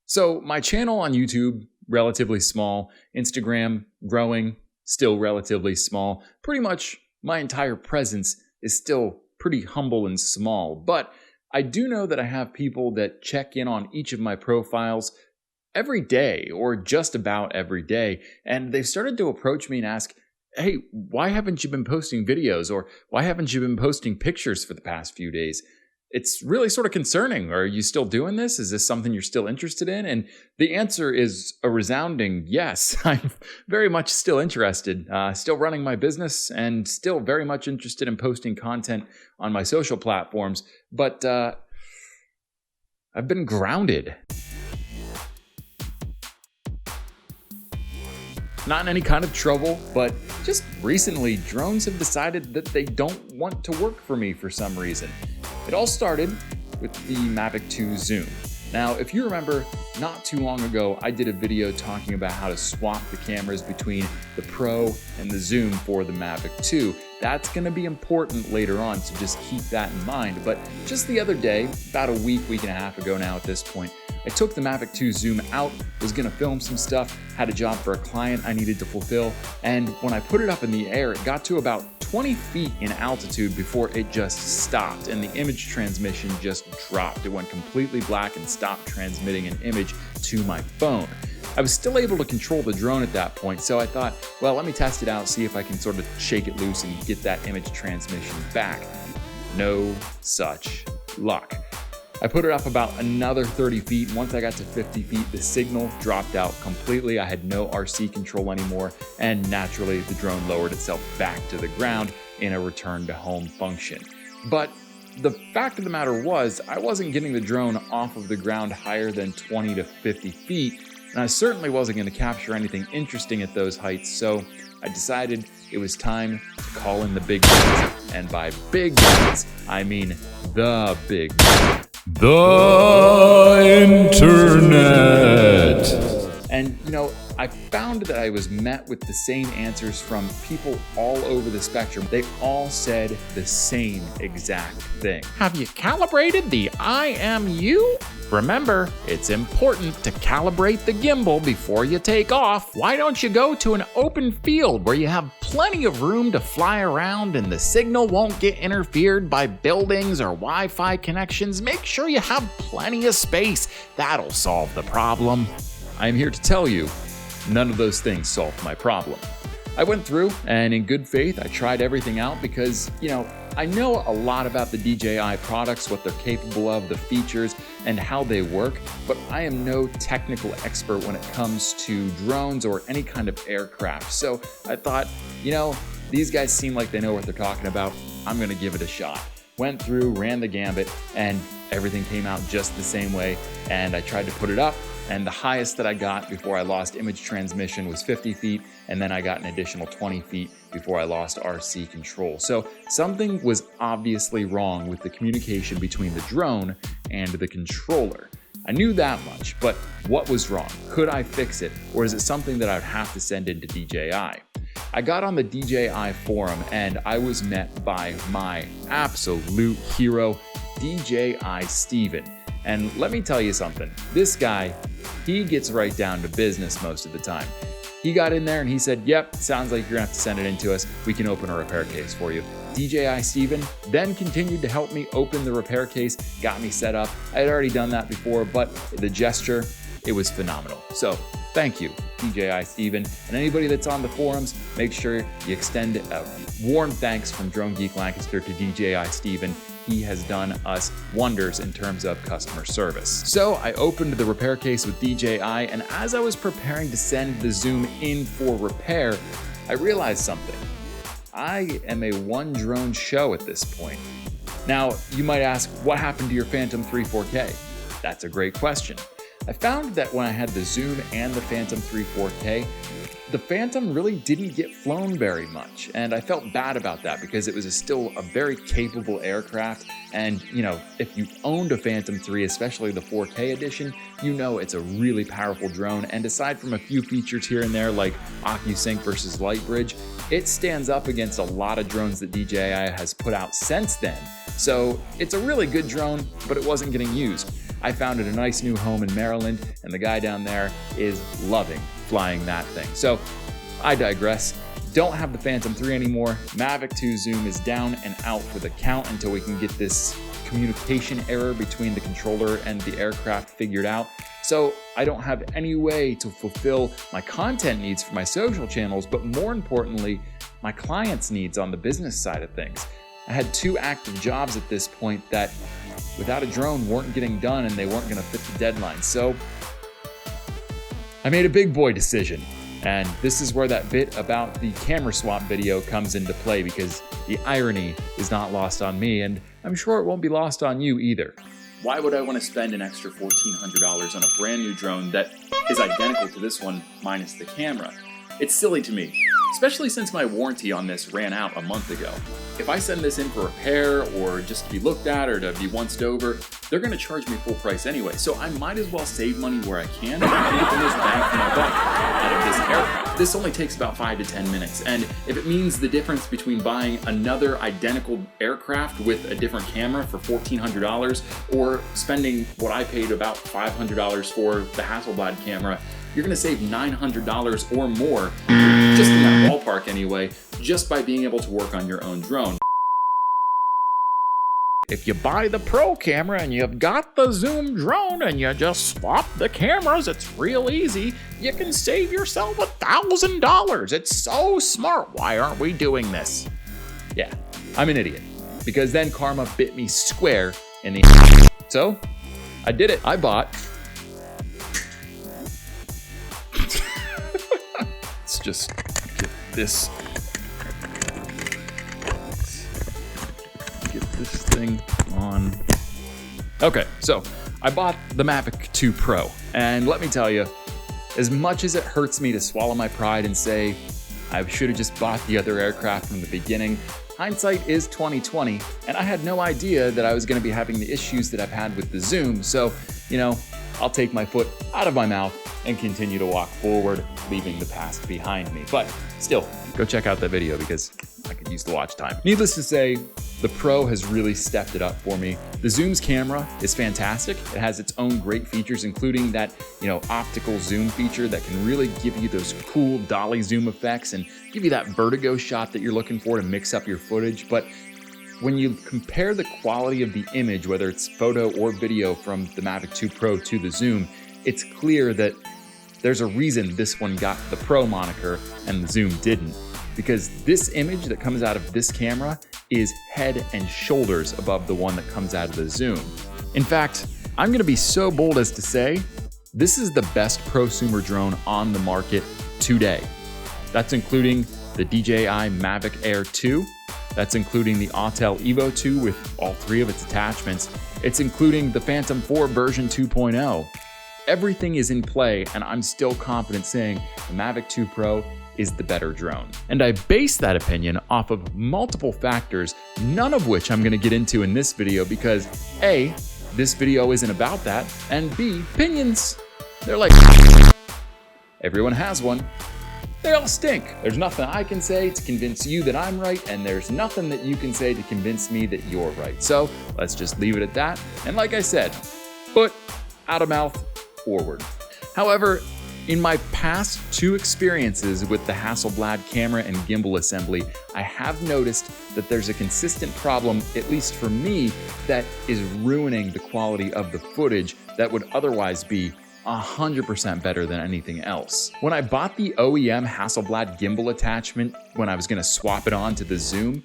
So my channel on YouTube, relatively small. Instagram, growing, still relatively small. Pretty much my entire presence is still pretty humble and small. But I do know that I have people that check in on each of my profiles every day, or just about every day. And they've started to approach me and ask, hey, why haven't you been posting videos? Or why haven't you been posting pictures for the past few days? It's really sort of concerning. Are you still doing this? Is this something you're still interested in? And the answer is a resounding yes. I'm very much still interested, still running my business, and still very much interested in posting content on my social platforms. But I've been grounded. Not in any kind of trouble, but just recently, drones have decided that they don't want to work for me for some reason. It all started with the Mavic 2 Zoom. Now, if you remember, not too long ago, I did a video talking about how to swap the cameras between the Pro and the Zoom for the Mavic 2. That's going to be important later on, so just keep that in mind. But just the other day, about a week and a half ago now at this point, I took the Mavic 2 Zoom out, was going to film some stuff, had a job for a client I needed to fulfill, and when I put it up in the air, it got to about 20 feet in altitude before it just stopped, and the image transmission just dropped. It went completely black and stopped transmitting an image to my phone. I was still able to control the drone at that point, so I thought, well, let me test it out, see if I can sort of shake it loose and get that image transmission back. No such luck. I put it up about another 30 feet. Once I got to 50 feet, the signal dropped out completely. I had no RC control anymore, and naturally the drone lowered itself back to the ground in a return to home function. But the fact of the matter was, I wasn't getting the drone off of the ground higher than 20 to 50 feet, and I certainly wasn't going to capture anything interesting at those heights, so I decided it was time to call in the big guns. And by big guns, I mean the big guns. The internet. And I found that I was met with the same answers from people all over the spectrum. They all said the same exact thing. Have you calibrated the IMU? Remember, it's important to calibrate the gimbal before you take off. Why don't you go to an open field where you have plenty of room to fly around and the signal won't get interfered by buildings or Wi-Fi connections? Make sure you have plenty of space. That'll solve the problem. I'm here to tell you, none of those things solved my problem. I went through and in good faith, I tried everything out because, I know a lot about the DJI products, what they're capable of, the features, and how they work, but I am no technical expert when it comes to drones or any kind of aircraft. So I thought, these guys seem like they know what they're talking about. I'm gonna give it a shot. Went through, ran the gambit, and everything came out just the same way. And I tried to put it up, and the highest that I got before I lost image transmission was 50 feet, and then I got an additional 20 feet before I lost RC control. So something was obviously wrong with the communication between the drone and the controller. I knew that much, but what was wrong? Could I fix it, or is it something that I would have to send into DJI? I got on the DJI forum and I was met by my absolute hero, DJI Steven. And let me tell you something, this guy, he gets right down to business most of the time. He got in there and he said, yep, sounds like you're gonna have to send it in to us. We can open a repair case for you. DJI Steven then continued to help me open the repair case, got me set up. I had already done that before, but the gesture, it was phenomenal. So thank you, DJI Steven. And anybody that's on the forums, make sure you extend a warm thanks from Drone Geek Lancaster to DJI Steven. He has done us wonders in terms of customer service. So I opened the repair case with DJI, and as I was preparing to send the Zoom in for repair, I realized something. I am a one drone show at this point. Now, you might ask, what happened to your Phantom 3 4K? That's a great question. I found that when I had the Zoom and the Phantom 3 4K, the Phantom really didn't get flown very much, and I felt bad about that because it was still a very capable aircraft, and if you owned a Phantom 3, especially the 4K edition, it's a really powerful drone, and aside from a few features here and there like OcuSync versus Lightbridge, it stands up against a lot of drones that DJI has put out since then. So it's a really good drone, but it wasn't getting used. I found it a nice new home in Maryland, and the guy down there is loving flying that thing. So I digress. Don't have the Phantom 3 anymore. Mavic 2 zoom is down and out for the count until we can get this communication error between the controller and the aircraft figured out. So I don't have any way to fulfill my content needs for my social channels, but more importantly, my clients' needs on the business side of things. I had 2 active jobs at this point that without a drone weren't getting done and they weren't gonna fit the deadline. So I made a big boy decision. And this is where that bit about the camera swap video comes into play, because the irony is not lost on me, and I'm sure it won't be lost on you either. Why would I want to spend an extra $1,400 on a brand new drone that is identical to this one minus the camera? It's silly to me, especially since my warranty on this ran out a month ago. If I send this in for repair or just to be looked at or to be once over, they're going to charge me full price anyway, so I might as well save money where I can and get the most bang for my buck out of this aircraft. This only takes about 5 to 10 minutes, and if it means the difference between buying another identical aircraft with a different camera for $1,400 or spending what I paid about $500 for the Hasselblad camera, you're gonna save $900 or more, just in that ballpark anyway, just by being able to work on your own drone. If you buy the Pro camera and you've got the Zoom drone and you just swap the cameras, it's real easy. You can save yourself $1,000. It's so smart. Why aren't we doing this? Yeah, I'm an idiot, because then karma bit me square in the So I did it. I bought. Let's just get this. Get this thing on. Okay, so I bought the Mavic 2 Pro, and let me tell you, as much as it hurts me to swallow my pride and say I should have just bought the other aircraft from the beginning, hindsight is 2020, and I had no idea that I was going to be having the issues that I've had with the Zoom. So, you know, I'll take my foot out of my mouth and continue to walk forward, leaving the past behind me. But still, go check out that video because I could use the watch time. Needless to say, the Pro has really stepped it up for me. The Zoom's camera is fantastic. It has its own great features, including that, optical zoom feature that can really give you those cool dolly zoom effects and give you that vertigo shot that you're looking for to mix up your footage. But when you compare the quality of the image, whether it's photo or video from the Mavic 2 Pro to the Zoom, it's clear that there's a reason this one got the Pro moniker and the Zoom didn't. Because this image that comes out of this camera is head and shoulders above the one that comes out of the Zoom. In fact, I'm gonna be so bold as to say, this is the best prosumer drone on the market today. That's including the DJI Mavic Air 2, that's including the Autel Evo 2 with all 3 of its attachments, it's including the Phantom 4 version 2.0. Everything is in play, and I'm still confident saying the Mavic 2 Pro is the better drone. And I base that opinion off of multiple factors, none of which I'm gonna get into in this video because A, this video isn't about that, and B, opinions, they're like, everyone has one. They all stink. There's nothing I can say to convince you that I'm right, and there's nothing that you can say to convince me that you're right. So let's just leave it at that. And like I said, foot out of mouth, forward. However, in my past 2 experiences with the Hasselblad camera and gimbal assembly, I have noticed that there's a consistent problem, at least for me, that is ruining the quality of the footage that would otherwise be 100% better than anything else. When I bought the OEM Hasselblad gimbal attachment, when I was gonna swap it on to the Zoom,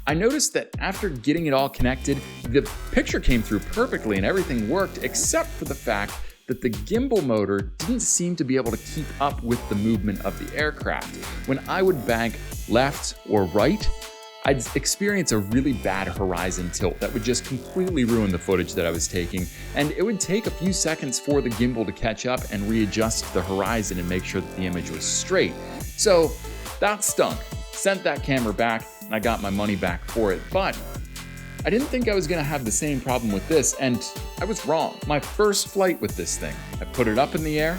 I noticed that after getting it all connected, the picture came through perfectly and everything worked, except for the fact that the gimbal motor didn't seem to be able to keep up with the movement of the aircraft. When I would bank left or right, I'd experience a really bad horizon tilt that would just completely ruin the footage that I was taking, and it would take a few seconds for the gimbal to catch up and readjust the horizon and make sure that the image was straight. So that stunk. Sent that camera back, and I got my money back for it, but I didn't think I was gonna have the same problem with this, and I was wrong. My first flight with this thing, I put it up in the air,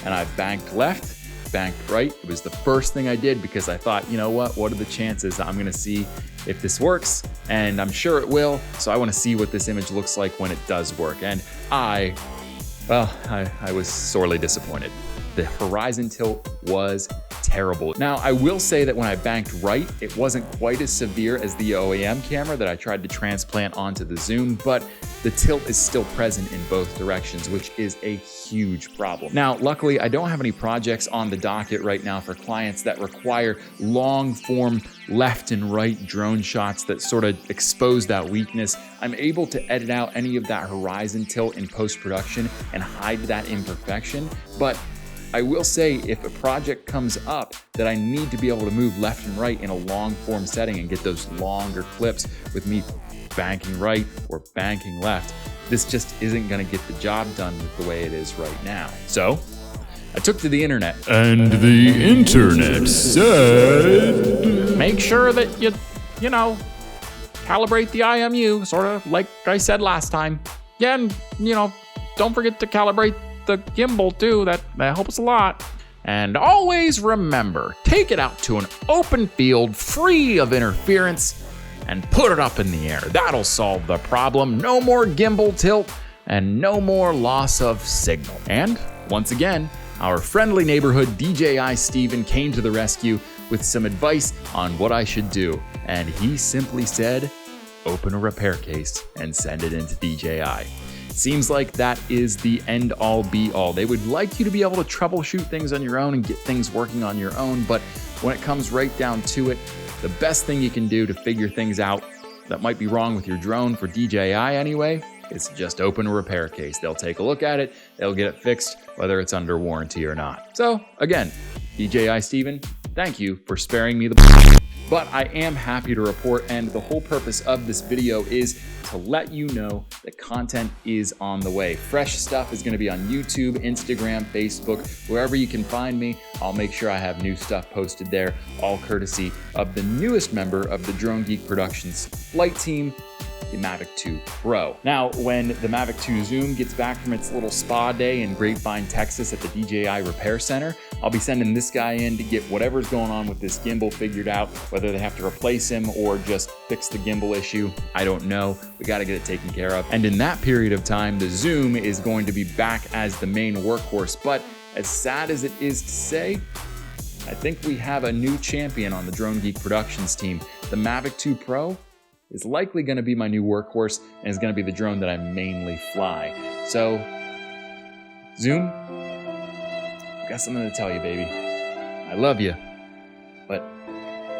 and I banked left, banked right. It was the first thing I did because I thought, you know what are the chances? I'm gonna see if this works, and I'm sure it will. So I wanna see what this image looks like when it does work. And I was sorely disappointed. The horizon tilt was terrible. Now, I will say that when I banked right, it wasn't quite as severe as the OEM camera that I tried to transplant onto the Zoom, but the tilt is still present in both directions, which is a huge problem. Now, luckily, I don't have any projects on the docket right now for clients that require long form left and right drone shots that sort of expose that weakness. I'm able to edit out any of that horizon tilt in post-production and hide that imperfection, but I will say if a project comes up that I need to be able to move left and right in a long form setting and get those longer clips with me banking right or banking left, this just isn't gonna get the job done with the way it is right now. So I took to the internet. And the internet said, make sure that you know, calibrate the IMU, sort of like I said last time. Yeah, and don't forget to calibrate the gimbal too, that helps a lot. And always remember, take it out to an open field free of interference and put it up in the air. That'll solve the problem. No more gimbal tilt and no more loss of signal. And once again, our friendly neighborhood DJI Steven came to the rescue with some advice on what I should do. And he simply said, open a repair case and send it into DJI. Seems like that is the end all be all. They would like you to be able to troubleshoot things on your own and get things working on your own, but when it comes right down to it, the best thing you can do to figure things out that might be wrong with your drone, for DJI anyway, is just open a repair case. They'll take a look at it, they'll get it fixed, whether it's under warranty or not. So again, DJI Steven, thank you for sparing me the but I am happy to report, and the whole purpose of this video is to let you know that content is on the way. Fresh stuff is gonna be on YouTube, Instagram, Facebook, wherever you can find me. I'll make sure I have new stuff posted there, all courtesy of the newest member of the Drone Geek Productions flight team, the Mavic 2 Pro. Now, when the Mavic 2 Zoom gets back from its little spa day in Grapevine, Texas at the DJI Repair Center, I'll be sending this guy in to get whatever's going on with this gimbal figured out, whether they have to replace him or just fix the gimbal issue. I don't know. We got to get it taken care of. And in that period of time, the Zoom is going to be back as the main workhorse. But as sad as it is to say, I think we have a new champion on the Drone Geek Productions team. The Mavic 2 Pro is likely going to be my new workhorse and is going to be the drone that I mainly fly. So, Zoom, I've got something to tell you, baby. I love you, but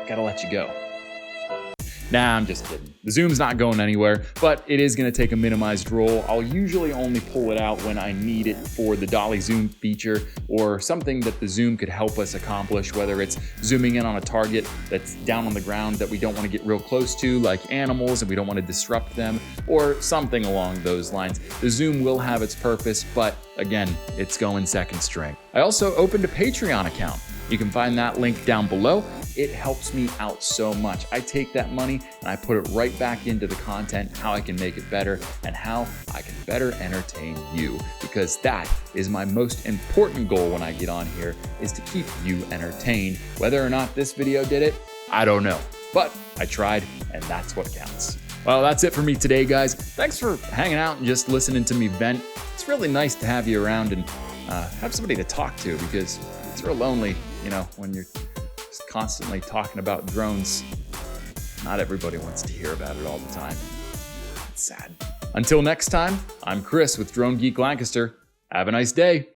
gotta let you go. Nah, I'm just kidding. The Zoom's not going anywhere, but it is gonna take a minimized roll. I'll usually only pull it out when I need it for the dolly zoom feature or something that the Zoom could help us accomplish, whether it's zooming in on a target that's down on the ground that we don't wanna get real close to, like animals, and we don't wanna disrupt them, or something along those lines. The Zoom will have its purpose, but again, it's going second string. I also opened a Patreon account. You can find that link down below. It helps me out so much. I take that money and I put it right back into the content, how I can make it better and how I can better entertain you, because that is my most important goal when I get on here, is to keep you entertained. Whether or not this video did it, I don't know, but I tried and that's what counts. Well, that's it for me today, guys. Thanks for hanging out and just listening to me vent. It's really nice to have you around and have somebody to talk to, because it's real lonely, when you're just constantly talking about drones. Not everybody wants to hear about it all the time. It's sad. Until next time, I'm Chris with Drone Geek Lancaster. Have a nice day.